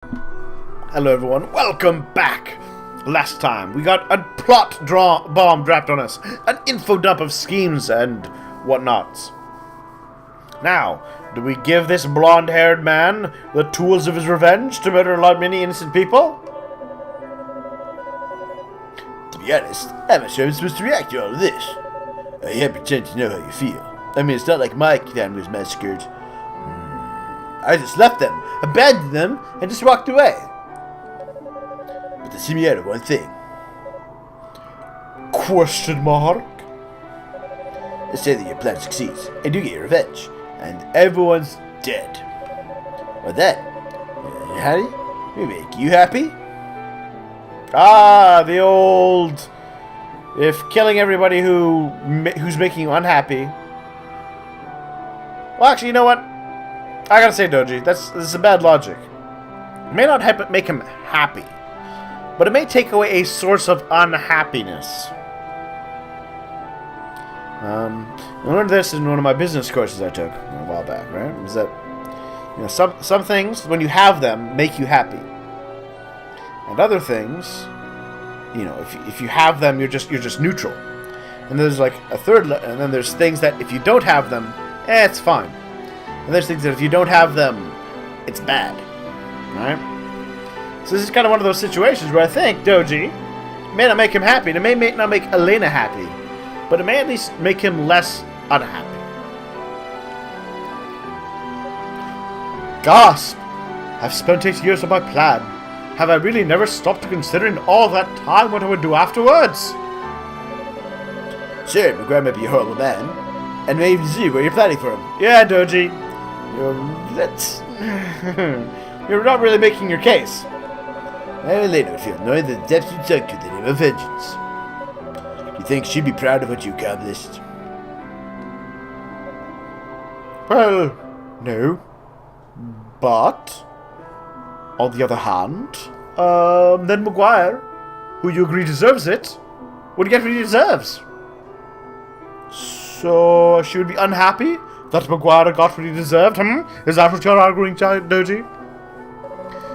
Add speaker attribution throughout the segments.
Speaker 1: Hello everyone, welcome back! Last time, we got a plot bomb dropped on us, an info dump of schemes and whatnots. Now, do we give this blonde-haired man the tools of his revenge to murder many innocent people?
Speaker 2: To be honest, I'm not sure I'm supposed to react to all of this. I can't pretend to know how you feel. I mean, it's not like my town was massacred. I just left them, abandoned them, and just walked away. But they see me out of one thing.
Speaker 1: Question mark?
Speaker 2: Let's say that your plan succeeds, and you get your revenge, and everyone's dead. Well then, how do we make you happy?
Speaker 1: Ah, the old... If killing everybody who's making you unhappy... Well, actually, you know what? I gotta say, Doji, this is a bad logic. It may not make him happy, but it may take away a source of unhappiness. I learned this in one of my business courses I took a while back, right? Is that, you know, some things, when you have them, make you happy. And other things, you know, if you have them, you're just neutral. And there's like a third, and then there's things that if you don't have them, it's fine. And there's things that if you don't have them, it's bad. Right? So this is kind of one of those situations where I think Doji may not make him happy, and it may not make Elena happy, but it may at least make him less unhappy. Gasp! I've spent 8 years on my plan. Have I really never stopped to consider in all that time what I would do afterwards?
Speaker 2: Sure, McGuire might be a horrible man, and may even see what you're planning for him.
Speaker 1: Yeah, Doji. You're not really making your case.
Speaker 2: I will later feel knowing the depths you took to the name of vengeance. You think she'd be proud of what you accomplished?
Speaker 1: Well, no. But, on the other hand, then McGuire, who you agree deserves it, would get what he deserves. So, she would be unhappy that McGuire got what he deserved, Is that what you're arguing, Doji?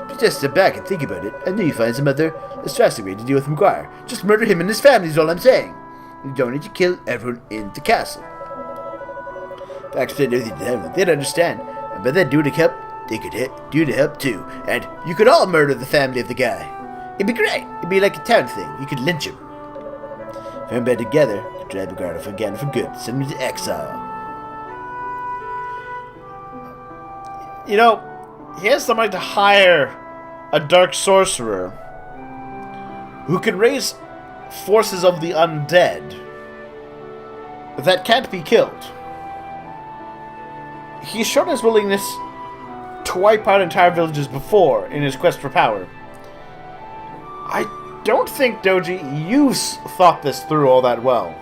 Speaker 2: If you just step back and think about it, I know you find some other distressing way to deal with McGuire. Just murder him and his family is all I'm saying. You don't need to kill everyone in the castle. If I explained everything to them, they'd understand. And by then do to help, they could do to help too. And you could all murder the family of the guy. It'd be great. It'd be like a town thing. You could lynch him. If we band together, you could drive McGuire off again for good. Send him to exile.
Speaker 1: You know, he has the money to hire a dark sorcerer who can raise forces of the undead that can't be killed. He's shown his willingness to wipe out entire villages before in his quest for power. I don't think, Doji, you've thought this through all that well.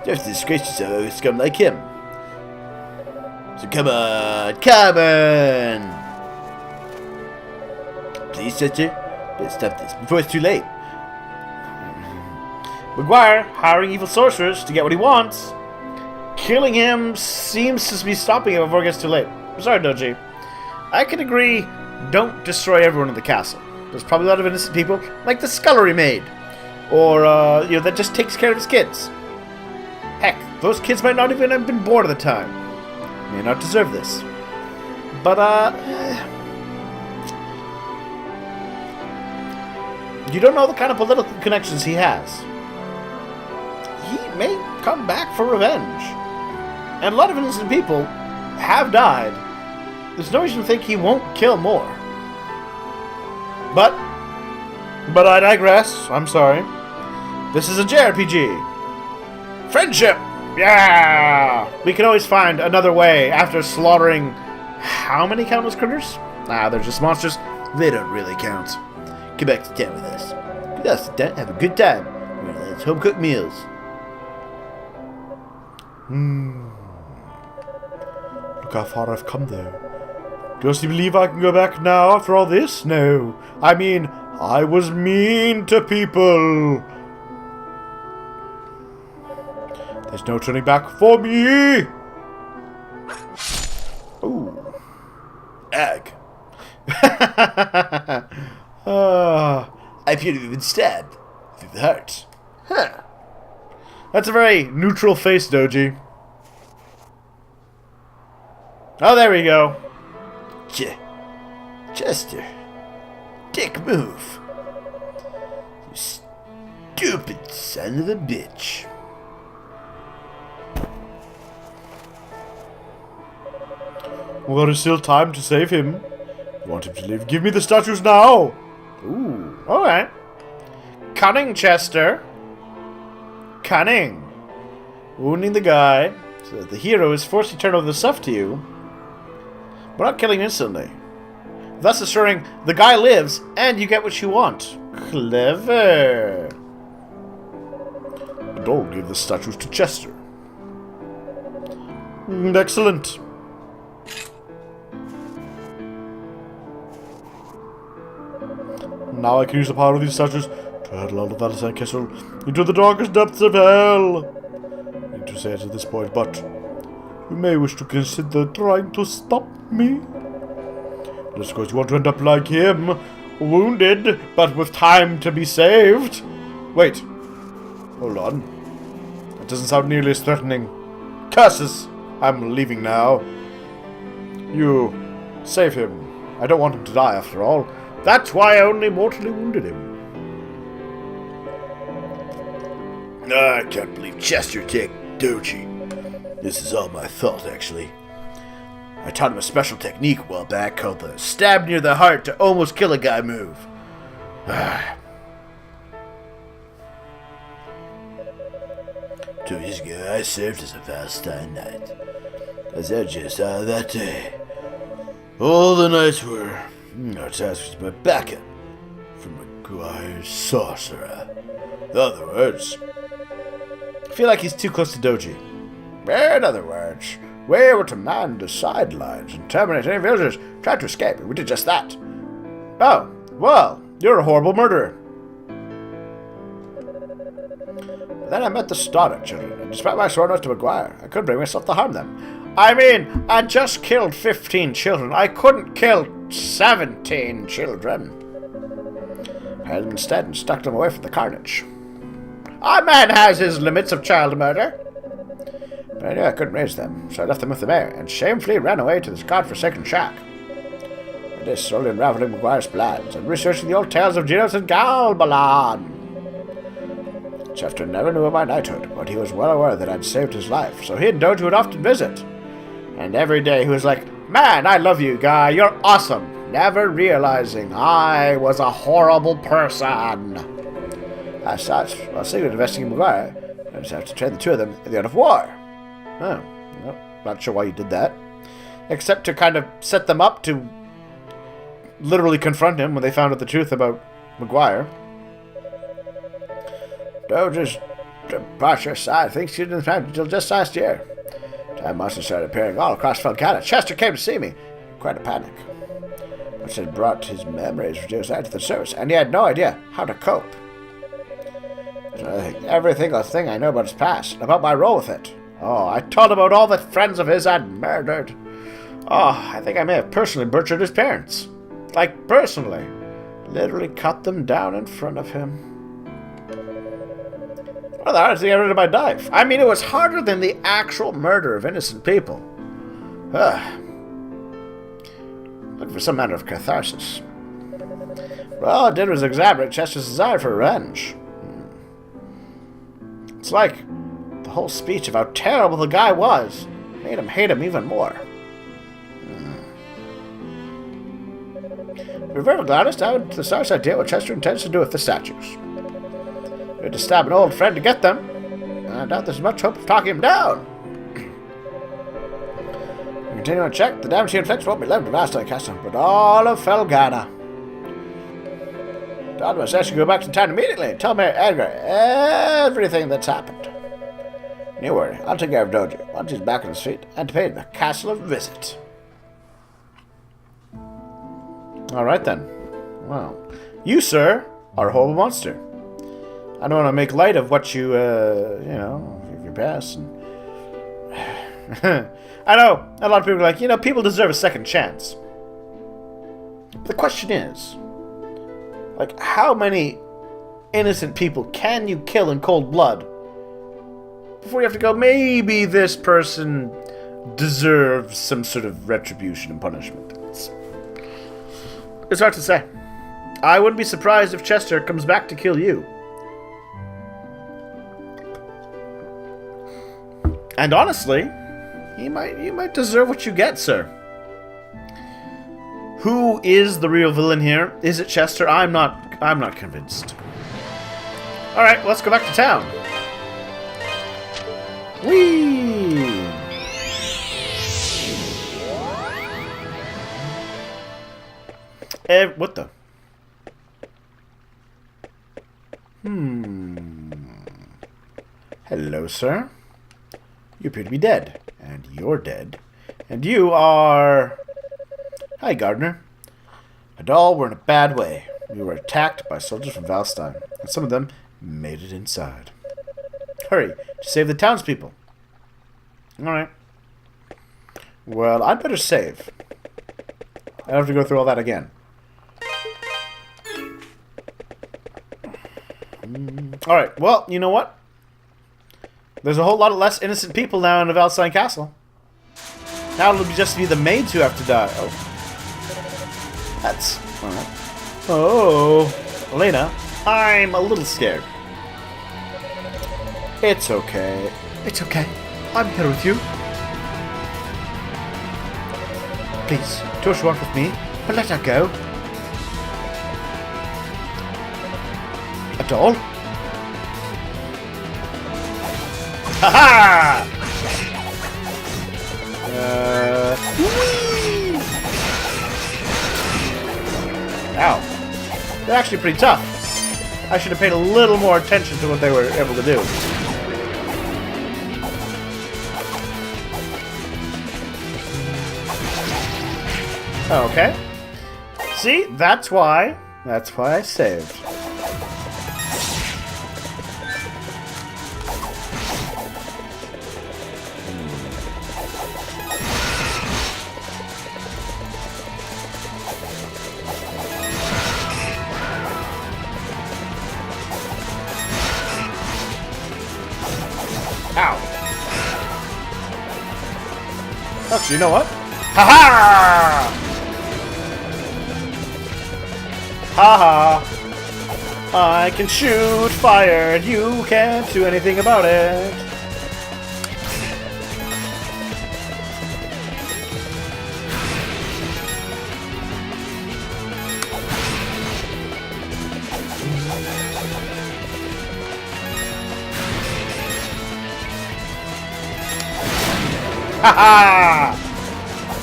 Speaker 2: Just disgrace yourself with a scum like him. So come on! Please, sister, let's stop this before it's too late.
Speaker 1: McGuire hiring evil sorcerers to get what he wants. Killing him seems to be stopping it before it gets too late. I'm sorry, Doji. I can agree, don't destroy everyone in the castle. There's probably a lot of innocent people, like the scullery maid. Or, that just takes care of his kids. Heck, those kids might not even have been born at the time. May not deserve this. But, you don't know the kind of political connections he has. He may come back for revenge. And a lot of innocent people have died. There's no reason to think he won't kill more. But I digress. I'm sorry. This is a JRPG. Friendship! Yeah! We can always find another way after slaughtering how many countless critters? They're just monsters.
Speaker 2: They don't really count. Come back to town with us. Get us to town, have a good time. We're gonna have home-cooked meals.
Speaker 1: Look how far I've come, though. Does he believe I can go back now after all this? No. I mean, I was mean to people. There's no turning back for me.
Speaker 2: Ooh. Ag. I appear to have been stabbed through the heart.
Speaker 1: Huh. That's a very neutral face, Doji. Oh, there we go.
Speaker 2: Chester. Dick move. You stupid son of a bitch.
Speaker 1: Well, there is still time to save him. You want him to live? Give me the statues now! Ooh, alright. Cunning, Chester. Cunning. Wounding the guy so that the hero is forced to turn over the stuff to you, but not killing instantly. Thus assuring the guy lives and you get what you want. Clever. And I'll give the statues to Chester. Excellent. Now I can use the power of these statues to hurl out of that sandcastle into the darkest depths of hell. I need to say it at this point, but you may wish to consider trying to stop me. Just because you want to end up like him, wounded, but with time to be saved. Wait. Hold on. That doesn't sound nearly as threatening. Curses! I'm leaving now. You save him. I don't want him to die after all. That's why I only mortally wounded him.
Speaker 2: I can't believe Chester take Doji. This is all my fault, actually. I taught him a special technique a while back called the stab near the heart to almost kill a guy move. Two years ago, I served as a Valentine knight. As I just saw that day, all the knights were our task was my backup from McGuire's sorcerer. In other words,
Speaker 1: I feel like he's too close to Doji. In other words, we were to man the sidelines and terminate any villagers trying to escape, and we did just that. Oh, well, you're a horrible murderer. But then I met the Stoddard children, and despite my sworn oath to McGuire, I couldn't bring myself to harm them. I mean, I just killed 15 children. I couldn't kill 17 children. I held them instead and stuck them away from the carnage. A man has his limits of child murder. But I knew I couldn't raise them, so I left them with the mayor and shamefully ran away to this godforsaken shack. I did slowly unraveling McGuire's plans and researching the old tales of Genos and Galbalan. Chester never knew of my knighthood, but he was well aware that I'd saved his life, so he and Doji would often visit. And every day he was like, "Man, I love you, guy, you're awesome," never realizing I was a horrible person. As such, while secretly investigating McGuire, I decided to train the two of them in the art of war. Oh, well, not sure why you did that. Except to kind of set them up to literally confront him when they found out the truth about McGuire. Doji's departure side thinks she didn't have until just last year. Time monsters started appearing all across Felghana. Chester came to see me. Quite a panic. Which had brought his memories of genocide to the surface, and he had no idea how to cope. Every single thing I know about his past, and about my role with it. Oh, I told about all the friends of his I'd murdered. Oh, I think I may have personally butchered his parents. Like, personally. Literally cut them down in front of him. One of the hardest things I ever did in my life. I mean, it was harder than the actual murder of innocent people. Looking for some manner of catharsis. Well, all it did was exaggerate Chester's desire for revenge. It's like the whole speech of how terrible the guy was made him hate him even more. To be very honest, I had the slightest idea what Chester intends to do with the statues. We had to stab an old friend to get them. I doubt there's much hope of talking him down. We continue on check. The damage he inflicts won't be left to Valentine Castle, but all of Felghana. Don must actually go back to town immediately and tell Mayor Edgar everything that's happened. No worry, I'll take care of Doji once he's back on his feet and to pay the castle a visit. Alright then. Well, you, sir, are a horrible monster. I don't want to make light of what you, your past. And I know, a lot of people are like, people deserve a second chance. The question is, like, how many innocent people can you kill in cold blood before you have to go, maybe this person deserves some sort of retribution and punishment? It's hard to say. I wouldn't be surprised if Chester comes back to kill you. And honestly, you might deserve what you get, sir. Who is the real villain here? Is it Chester? I'm not convinced. All right, let's go back to town. Whee! What the? Hello, sir. You appear to be dead. And you're dead. And you are... Hi, Gardener. And all were in a bad way. We were attacked by soldiers from Valstein, and some of them made it inside. Hurry, to save the townspeople. Alright. Well, I'd better save. I don't have to go through all that again. Alright, well, you know what? There's a whole lot of less innocent people now in the Valstein Castle. Now it'll just be the maids who have to die. Oh. That's... Alright. Oh. Elena, I'm a little scared. It's okay. It's okay. I'm here with you. Please, do what you want with me, but let her go. A doll? Ha-ha! Ow. They're actually pretty tough. I should have paid a little more attention to what they were able to do. Okay. See? That's why I saved. Ow. Actually, you know what? Ha-ha! Ha-ha! I can shoot fire and you can't do anything about it. Ha-ha!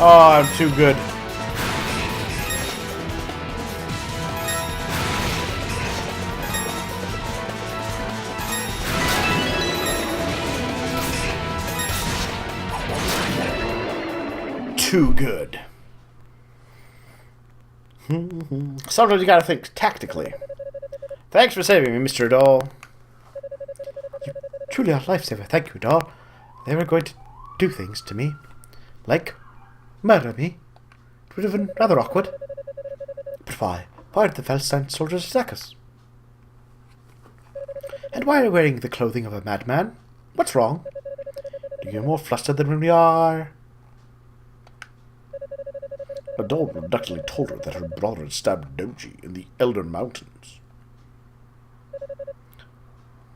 Speaker 1: Oh, I'm too good. Too good. Sometimes you gotta think tactically. Thanks for saving me, Mr. Doll. You truly are a lifesaver. Thank you, Doll. They were going to do things to me. Like murder me. It would have been rather awkward. But why? Why did the Valstein soldiers attack us? And why are we wearing the clothing of a madman? What's wrong? Do you get more flustered than when we are? A doll reluctantly told her that her brother had stabbed Doji in the Elder Mountains.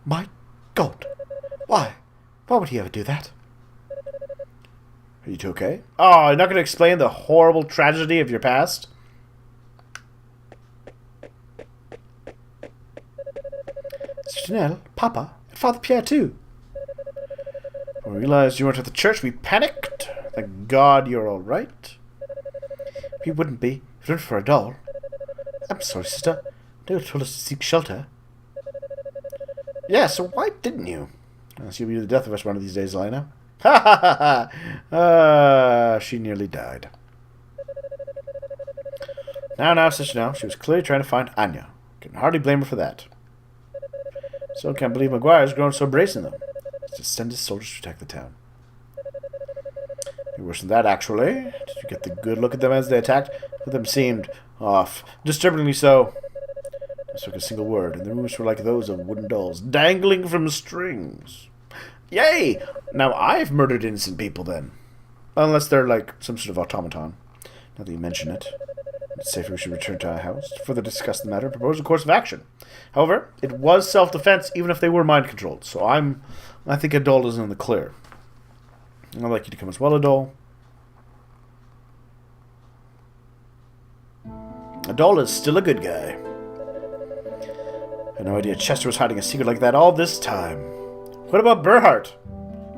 Speaker 1: My God! Why? Why would he ever do that? Are you two okay? Oh, you're not going to explain the horrible tragedy of your past? Sister Janelle, Papa, and Father Pierre too. When we realized you weren't at the church, we panicked. Thank God you're all right. We wouldn't be if it weren't for a doll. I'm sorry, sister. They told us to seek shelter. Yeah, so why didn't you? You'll be the death of us one of these days, Elena. Ha ha ha ha! She nearly died. Now, sister, now. She was clearly trying to find Anya. Can hardly blame her for that. Still can't believe Maguire's grown so bracing them. Let's just send his soldiers to attack the town. Worse than that, actually. Did you get the good look at them as they attacked? One of them seemed Off. Disturbingly so. I spoke a single word, and the moves were like those of wooden dolls, dangling from strings. Yay! Now I've murdered innocent people, then. Unless they're like some sort of automaton. Now that you mention it. It's safer we should return to our house to further discuss the matter and propose a course of action. However, it was self-defense, even if they were mind-controlled. So I think Adol is in the clear. I'd like you to come as well, Adol. Adol is still a good guy. I had no idea Chester was hiding a secret like that all this time. What about Berhart?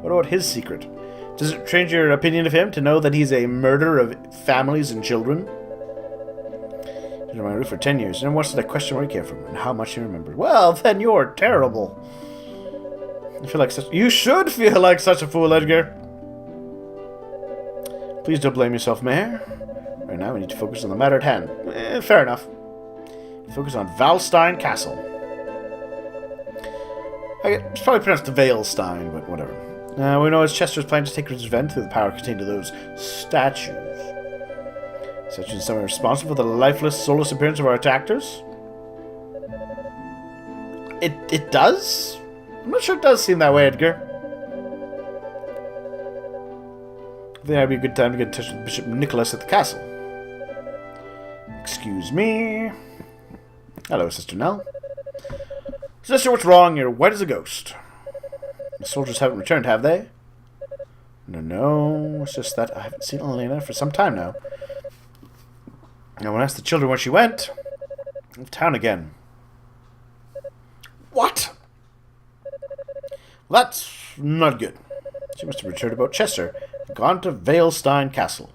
Speaker 1: What about his secret? Does it change your opinion of him to know that he's a murderer of families and children? He's under my roof for 10 years, and never once did I question where he came from and how much he remembered. Well, then you're terrible. I feel like you should feel like such a fool, Edgar. Please don't blame yourself, Mayor. Right now we need to focus on the matter at hand. Fair enough. Focus on Valstein Castle. It's probably pronounced Valestein, but whatever. We know it's Chester's plan to take revenge through the power contained in those statues. Statues in some way responsible for the lifeless, soulless appearance of our attackers? It does? I'm not sure it does seem that way, Edgar. I think that'd be a good time to get in touch with Bishop Nicholas at the castle. Excuse me. Hello, Sister Nell. Sister, what's wrong? You're white as a ghost. The soldiers haven't returned, have they? No. It's just that I haven't seen Elena for some time now. No one asked the children where she went. Leave town again. What? Well, that's not good. She must have returned about Chester and gone to Valestein Castle.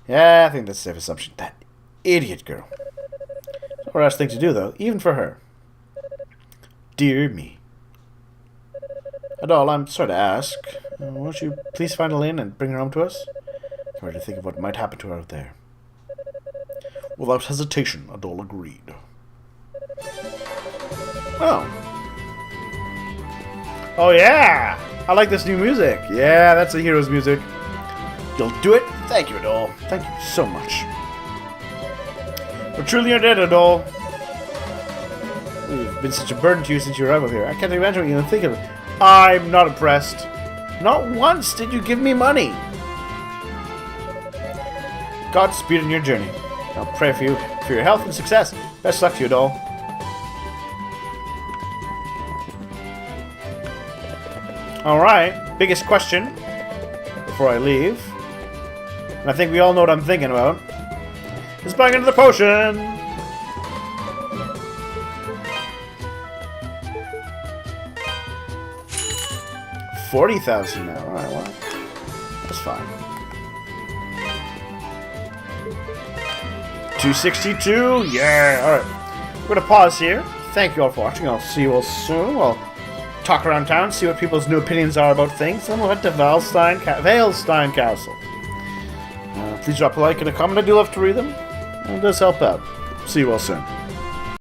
Speaker 1: Yeah, I think that's a safe assumption. That idiot girl. It's a rash thing to do, though, even for her. Dear me. Adol, I'm sorry to ask. Won't you please find Elaine and bring her home to us? It's hard to think of what might happen to her out there. Without hesitation, Adol agreed. Oh. Oh, yeah! I like this new music. Yeah, that's the hero's music. You'll do it? Thank you, Adol. Thank you so much. We're truly your dead, Adol. We've been such a burden to you since your arrival here. I can't imagine what you think of it. I'm not impressed. Not once did you give me money. Godspeed on your journey. I'll pray for you, for your health and success. Best luck to you, Adol. Alright, biggest question before I leave, and I think we all know what I'm thinking about, is buying another potion! $40,000 now, alright, well, that's fine. 262, yeah, alright. We're gonna pause here. Thank you all for watching. I'll see you all soon. We'll talk around town, see what people's new opinions are about things, then we'll head to Valestein Castle. Please drop a like and a comment. I do love to read them. It does help out. See you all soon.